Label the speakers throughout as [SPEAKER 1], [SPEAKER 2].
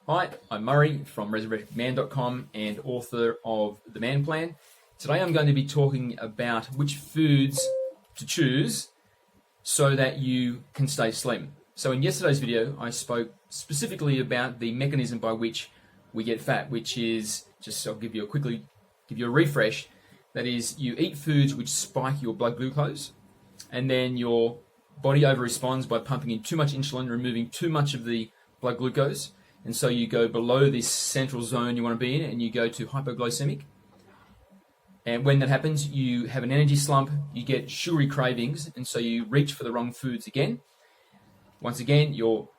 [SPEAKER 1] Hi, I'm Murray from resurrectedman.com and author of The Man Plan. Today I'm going to be talking about which foods to choose so that you can stay slim. So in yesterday's video, I spoke specifically about the mechanism by which we get fat, which is, I'll give you a refresh. That is, you eat foods which spike your blood glucose, and then your body over-responds by pumping in too much insulin, removing too much of the blood glucose. And so you go below this central zone you want to be in and you go to hypoglycemic. And when that happens, you have an energy slump, you get sugary cravings, and so you reach for the wrong foods again. Once again, your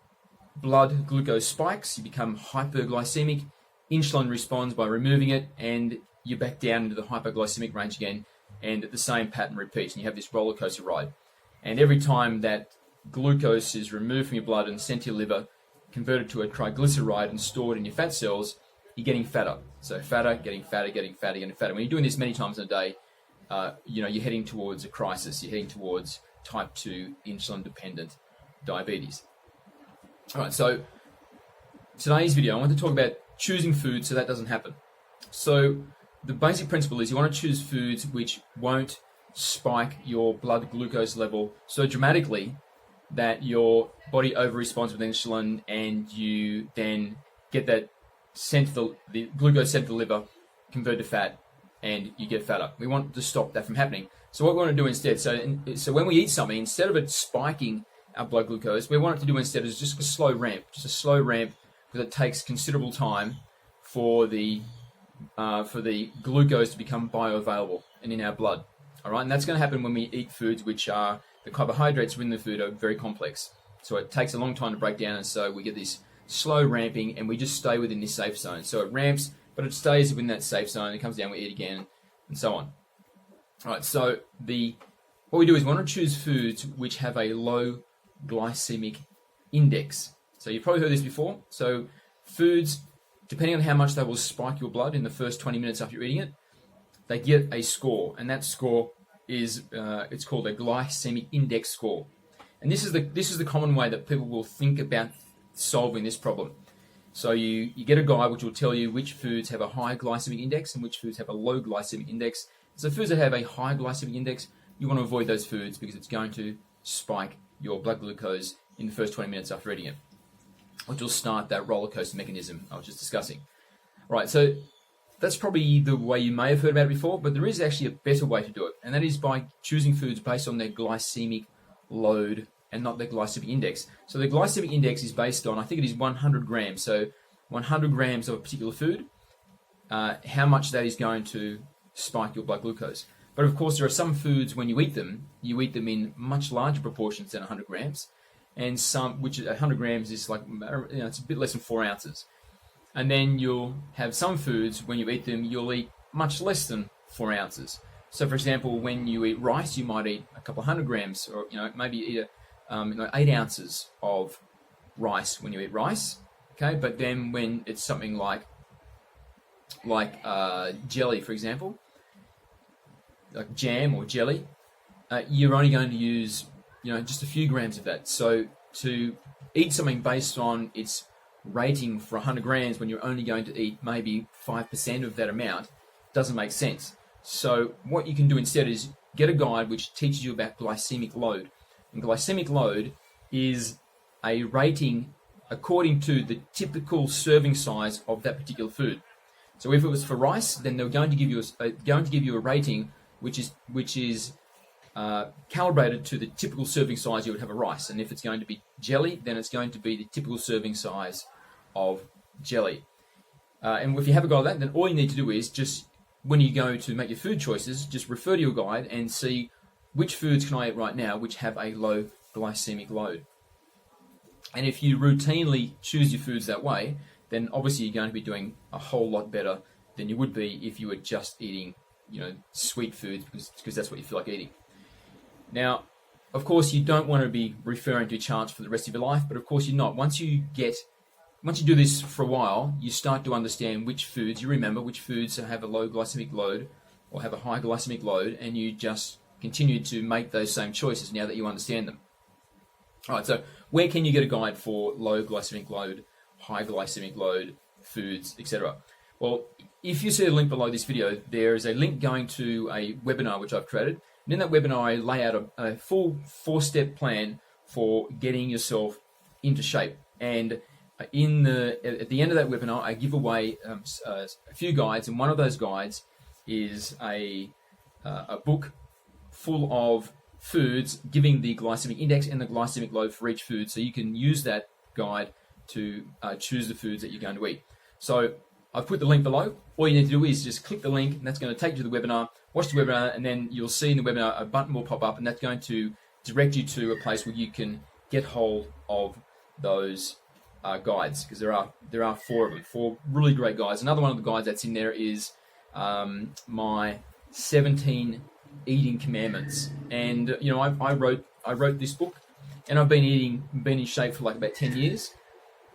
[SPEAKER 1] blood glucose spikes, you become hyperglycemic, insulin responds by removing it, and you're back down into the hypoglycemic range again, and the same pattern repeats, and you have this roller coaster ride. And every time that glucose is removed from your blood and sent to your liver, converted to a triglyceride and stored in your fat cells, you're getting fatter. So fatter, getting fatter, getting fatter, getting fatter. When you're doing this many times in a day, you're heading towards a crisis. You're heading towards type 2 insulin-dependent diabetes. All right, so today's video, I want to talk about choosing food so that doesn't happen. So the basic principle is you want to choose foods which won't spike your blood glucose level so dramatically that your body over-responds with insulin and you then get that sent to the glucose sent to the liver, convert to fat, and you get fatter. We want to stop that from happening. So what we want to do instead, so when we eat something, instead of it spiking our blood glucose, we want it to do instead is just a slow ramp, because it takes considerable time for the glucose to become bioavailable and in our blood. All right, and that's going to happen when we eat foods which are the carbohydrates within the food are very complex. So it takes a long time to break down, and so we get this slow ramping, and we just stay within this safe zone. So it ramps, but it stays within that safe zone. It comes down, we eat again, and so on. All right, so what we do is we want to choose foods which have a low glycemic index. So you've probably heard this before. So foods, depending on how much they will spike your blood in the first 20 minutes after you're eating it, they get a score, and that score is it's called a glycemic index score. And this is the common way that people will think about solving this problem. So you get a guide which will tell you which foods have a high glycemic index and which foods have a low glycemic index. So foods that have a high glycemic index, you want to avoid those foods because it's going to spike your blood glucose in the first 20 minutes after eating it, which will start that roller coaster mechanism I was just discussing. Right, so that's probably the way you may have heard about it before, but there is actually a better way to do it, and that is by choosing foods based on their glycemic load and not their glycemic index. So the glycemic index is based on, I think it is 100 grams. So 100 grams of a particular food, how much that is going to spike your blood glucose. But of course, there are some foods when you eat them in much larger proportions than 100 grams, and some which 100 grams is like it's a bit less than 4 ounces. And then you'll have some foods, when you eat them, you'll eat much less than 4 ounces. So, for example, when you eat rice, you might eat a couple 100 grams, or maybe eat 8 ounces of rice when you eat rice. Okay, but then when it's something like jelly, for example, like jam or jelly, you're only going to use just a few grams of that. So to eat something based on its rating for 100 grams when you're only going to eat maybe 5% of that amount doesn't make sense. So what you can do instead is get a guide which teaches you about glycemic load. And glycemic load is a rating according to the typical serving size of that particular food. So if it was for rice, then they're going to give you a rating which is calibrated to the typical serving size you would have of rice. And if it's going to be jelly, then it's going to be the typical serving size of jelly. And if you have a guide like that, then all you need to do is just, when you go to make your food choices, just refer to your guide and see which foods can I eat right now which have a low glycemic load. And if you routinely choose your foods that way, then obviously you're going to be doing a whole lot better than you would be if you were just eating sweet foods because that's what you feel like eating. Now, of course, you don't want to be referring to charts for the rest of your life, but of course you're not. Once you do this for a while, you start to understand which foods, you remember which foods have a low glycemic load or have a high glycemic load, and you just continue to make those same choices now that you understand them. All right, so where can you get a guide for low glycemic load, high glycemic load foods, etc. Well, if you see the link below this video, there is a link going to a webinar which I've created. And in that webinar, I lay out a full 4-step plan for getting yourself into shape. And at the end of that webinar, I give away a few guides, and one of those guides is a book full of foods giving the glycemic index and the glycemic load for each food, so you can use that guide to choose the foods that you're going to eat. So I've put the link below. All you need to do is just click the link, and that's going to take you to the webinar. Watch the webinar, and then you'll see in the webinar a button will pop up, and that's going to direct you to a place where you can get hold of those guides, because there are 4 of them, 4 really great guides. Another one of the guides that's in there is my 17 eating commandments, and you know I wrote this book, and I've been in shape for like about 10 years.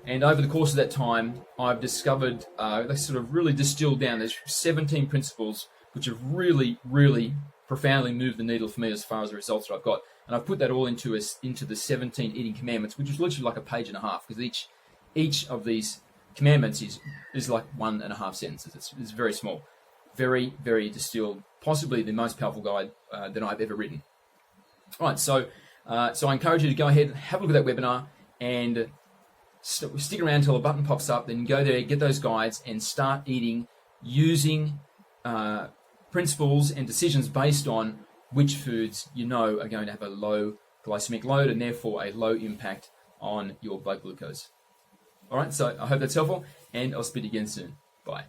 [SPEAKER 1] And over the course of that time, I've discovered, they sort of really distilled down, there's 17 principles which have really, really profoundly moved the needle for me as far as the results that I've got. And I've put that all into the 17 eating commandments, which is literally like a page and a half, because each of these commandments is like 1.5 sentences. It's very small, very, very distilled, possibly the most powerful guide that I've ever written. All right, so I encourage you to go ahead, have a look at that webinar, and stick around until a button pops up. Then go there, get those guides, and start eating using principles and decisions based on which foods you know are going to have a low glycemic load and therefore a low impact on your blood glucose. All right, so I hope that's helpful, and I'll speak again soon. Bye.